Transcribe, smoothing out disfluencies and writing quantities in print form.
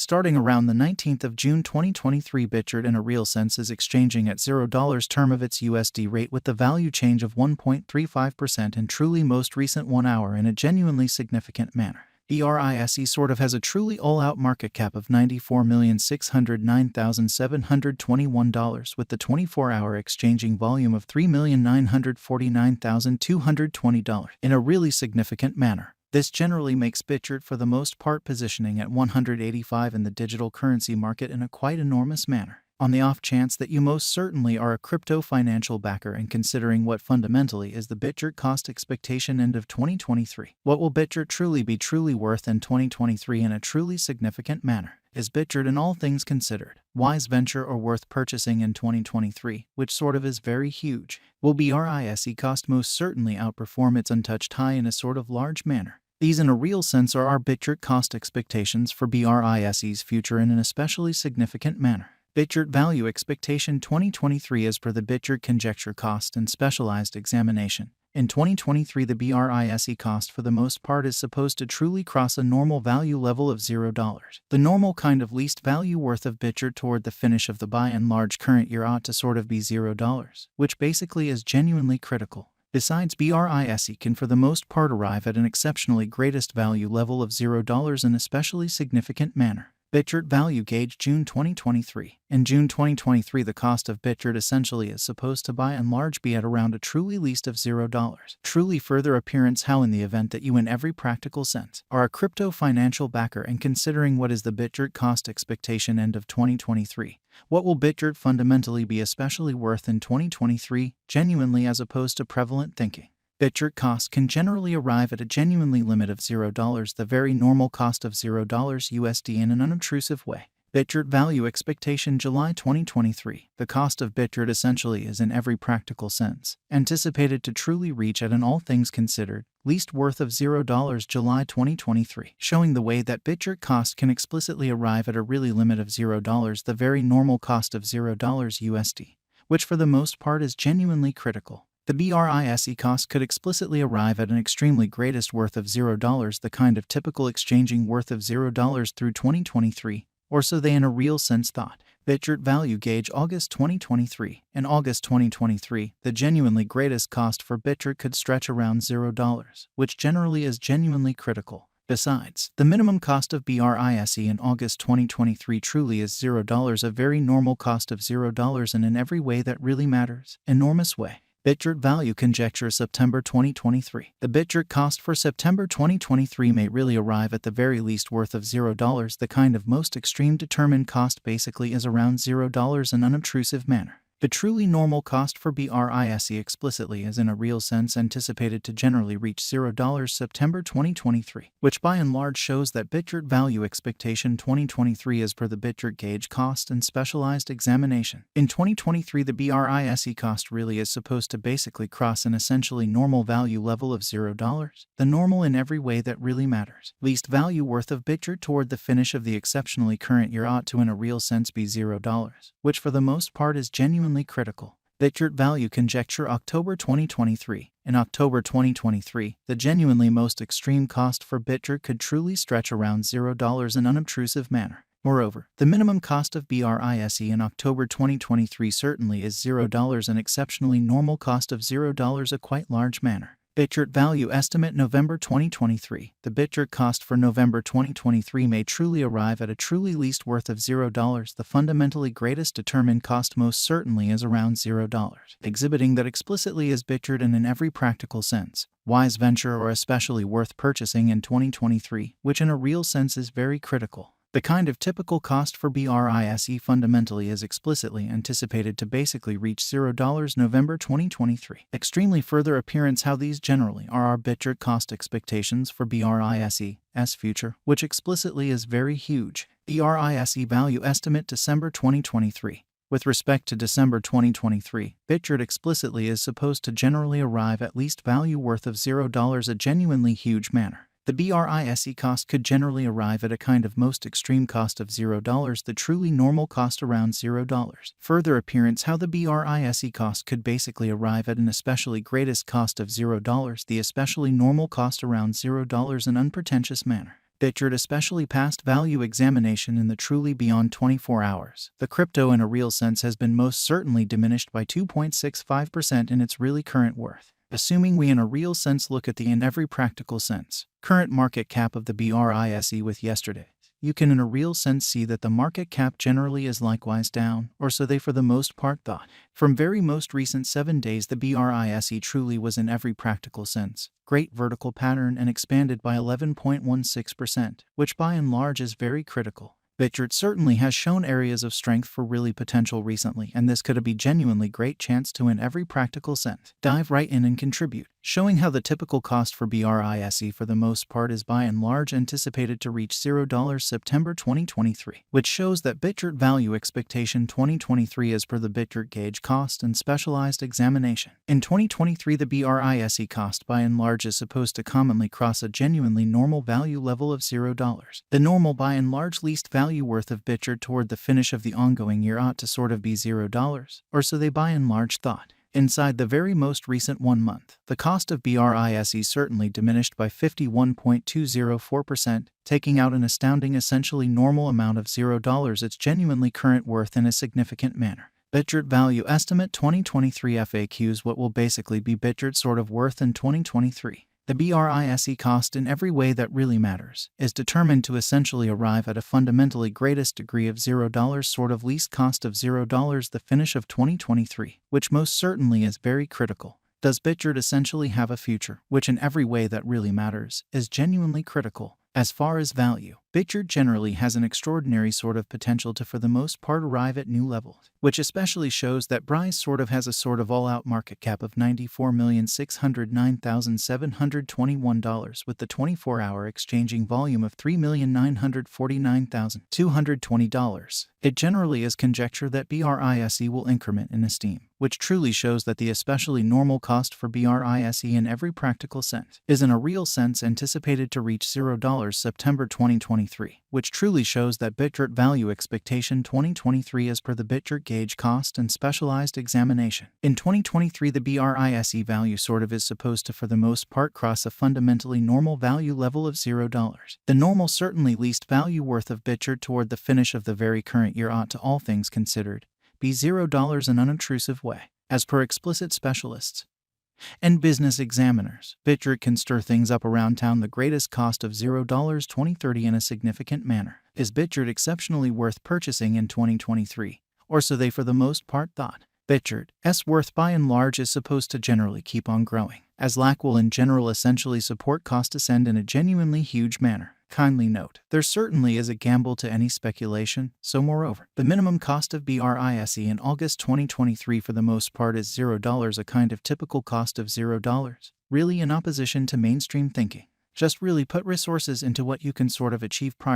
Starting around the 19th of June 2023, Bitgert in a real sense is exchanging at $0 term of its USD rate with the value change of 1.35% in truly most recent 1 hour in a genuinely significant manner. Brise sort of has a truly all-out market cap of $94,609,721 with the 24-hour exchanging volume of $3,949,220 in a really significant manner. This generally makes Bitgert for the most part positioning at 185 in the digital currency market in a quite enormous manner. On the off chance that you most certainly are a crypto financial backer and considering what fundamentally is the Bitgert cost expectation end of 2023. What will Bitgert truly be worth in 2023 in a truly significant manner? Is Bitgert in all things considered wise venture or worth purchasing in 2023, which sort of is very huge? Will Brise cost most certainly outperform its untouched high in a sort of large manner? These in a real sense are our Bitgert cost expectations for Brise's future in an especially significant manner. Bitgert value expectation 2023 as per the Bitgert conjecture cost and specialized examination. In 2023, the Brise cost for the most part is supposed to truly cross a normal value level of $0. The normal kind of least value worth of Bitgert toward the finish of the by and large current year ought to sort of be $0, which basically is genuinely critical. Besides, Brise can for the most part arrive at an exceptionally greatest value level of $0 in a especially significant manner. Bitgert value gauge June 2023. In June 2023, the cost of Bitgert essentially is supposed to by and large be at around a truly least of $0. Truly further appearance how in the event that you in every practical sense are a crypto financial backer and considering what is the Bitgert cost expectation end of 2023. What will Bitgert fundamentally be especially worth in 2023, genuinely as opposed to prevalent thinking? Bitgert cost can generally arrive at a genuinely limit of $0, the very normal cost of $0 USD in an unobtrusive way. Bitgert value expectation July 2023. The cost of Bitgert essentially is in every practical sense anticipated to truly reach at an all things considered least worth of $0 July 2023, showing the way that Bitgert cost can explicitly arrive at a really limit of $0, the very normal cost of $0 USD, which for the most part is genuinely critical. The Brise cost could explicitly arrive at an extremely greatest worth of $0, the kind of typical exchanging worth of $0 through 2023, or so they in a real sense thought. Bitgert value gauge August 2023. In August 2023, the genuinely greatest cost for Bitgert could stretch around $0, which generally is genuinely critical. Besides, the minimum cost of Brise in August 2023 truly is $0, a very normal cost of $0 and in every way that really matters. Enormous way. Bitgert value conjecture September 2023. The Bitgert cost for September 2023 may really arrive at the very least worth of $0. The kind of most extreme determined cost basically is around $0 in unobtrusive manner. The truly normal cost for Brise explicitly is in a real sense anticipated to generally reach $0 September 2023, which by and large shows that Bitgert value expectation 2023 as per the Bitgert gauge cost and specialized examination. In 2023, the Brise cost really is supposed to basically cross an essentially normal value level of $0, the normal in every way that really matters. Least value worth of Bitgert toward the finish of the exceptionally current year ought to in a real sense be $0, which for the most part is genuinely critical. Bitgert value conjecture October 2023. In October 2023, the genuinely most extreme cost for Bitgert could truly stretch around $0 in unobtrusive manner. Moreover, the minimum cost of Brise in October 2023 certainly is $0, an exceptionally normal cost of $0 a quite large manner. Bitgert value estimate November 2023. The Bitgert cost for November 2023 may truly arrive at a truly least worth of $0. The fundamentally greatest determined cost most certainly is around $0, exhibiting that explicitly is Bitgert and in every practical sense wise venture or especially worth purchasing in 2023, which in a real sense is very critical. The kind of typical cost for Brise fundamentally is explicitly anticipated to basically reach $0 November 2023. Extremely further appearance how these generally are our Bitgert cost expectations for Brise's future, which explicitly is very huge. Brise value estimate December 2023. With respect to December 2023, Bitgert explicitly is supposed to generally arrive at least value worth of $0 a genuinely huge manner. The Brise cost could generally arrive at a kind of most extreme cost of $0, the truly normal cost around $0. Further appearance how the Brise cost could basically arrive at an especially greatest cost of $0, the especially normal cost around $0 in unpretentious manner. Bitgert especially passed value examination in the truly beyond 24 hours. The crypto in a real sense has been most certainly diminished by 2.65% in its really current worth. Assuming we in a real sense look at the in every practical sense current market cap of the Brise with yesterday, you can in a real sense see that the market cap generally is likewise down, or so they for the most part thought. From very most recent 7 days, the Brise truly was in every practical sense great vertical pattern and expanded by 11.16%, which by and large is very critical. Bitgert certainly has shown areas of strength for really potential recently, and this could be genuinely great chance to in every practical sense dive right in and contribute, showing how the typical cost for Brise for the most part is by and large anticipated to reach $0 September 2023, which shows that Bitgert value expectation 2023 as per the Bitgert gauge cost and specialized examination. In 2023, the Brise cost by and large is supposed to commonly cross a genuinely normal value level of $0. The normal by and large least value worth of Bitgert toward the finish of the ongoing year ought to sort of be $0, or so they by and large thought. Inside the very most recent 1 month, the cost of Brise certainly diminished by 51.204%, taking out an astounding essentially normal amount of $0 its genuinely current worth in a significant manner. Bitgert value estimate 2023 FAQs. What will basically be Bitgert sort of worth in 2023? The Brise cost in every way that really matters is determined to essentially arrive at a fundamentally greatest degree of $0 sort of least cost of $0 the finish of 2023, which most certainly is very critical. Does Bitgert essentially have a future, which in every way that really matters is genuinely critical? As far as value, Bitgert generally has an extraordinary sort of potential to for the most part arrive at new levels, which especially shows that Brise sort of has a sort of all-out market cap of $94,609,721 with the 24-hour exchanging volume of $3,949,220. It generally is conjecture that Brise will increment in esteem, which truly shows that the especially normal cost for Brise in every practical sense is in a real sense anticipated to reach $0 September 2023, which truly shows that Bitgert value expectation 2023 as per the Bitgert gauge cost and specialized examination. In 2023, the Brise value sort of is supposed to for the most part cross a fundamentally normal value level of $0. The normal certainly least value worth of Bitgert toward the finish of the very current year ought to all things considered be $0 in an unobtrusive way, as per explicit specialists and business examiners. Bitgert can stir things up around town. The greatest cost of $0 2030 in a significant manner. Is Bitgert exceptionally worth purchasing in 2023? Or so they for the most part thought. Bitgert's worth by and large is supposed to generally keep on growing, as lack will in general essentially support cost ascend in a genuinely huge manner. Kindly note, there certainly is a gamble to any speculation, so moreover, the minimum cost of Brise in August 2023 for the most part is $0, a kind of typical cost of $0, really in opposition to mainstream thinking. Just really put resources into what you can sort of achieve prior